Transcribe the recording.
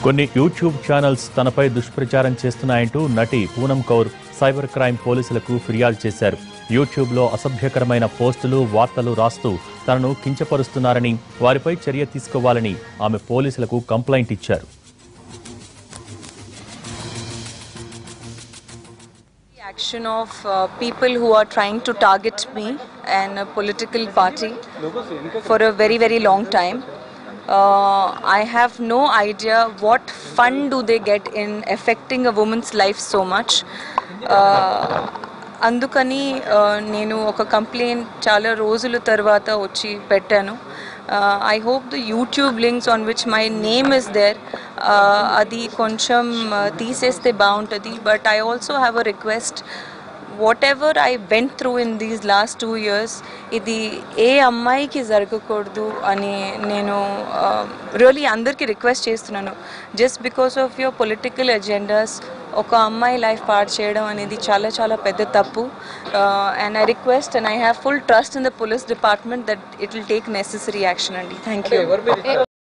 కొన్ని YouTube channels తనపై దుష్ప్రచారం చేస్తున్నాయంటూ నటి పూనం కౌర్ సైబర్ క్రైమ్ పోలీసులకు ఫిర్యాదు చేశారు. యూట్యూబ్లో అసభ్యకరమైన పోస్టులు, వార్తలు రాస్తూ తనను కించపరుస్తున్నారని, వారిపై చర్య తీసుకోవాలని ఆమె పోలీసులకు కంప్లైంట్ ఇచ్చారు. Action of people who are trying to target me and a political party for a very long time. I have no idea what fun do they get in affecting a woman's life so much. అందుకని నేను ఒక complaint చాలా రోజుల తర్వాత వచ్చి పెట్టాను. I hope the YouTube links on which my name is there అది కొంచెం తీసేస్తే బాగుంటుంది. But I also have a request. Whatever I went through in these last 2 years, ఇది ఏ అమ్మాయికి జరగకూడదు అని నేను రియల్లీ అందరికీ రిక్వెస్ట్ చేస్తున్నాను. Just because of your political agendas ఒక అమ్మాయి లైఫ్ పాడు చేయడం అనేది చాలా పెద్ద తప్పు. And I request and I have full trust in the police department that it will take necessary action అండి. Thank you.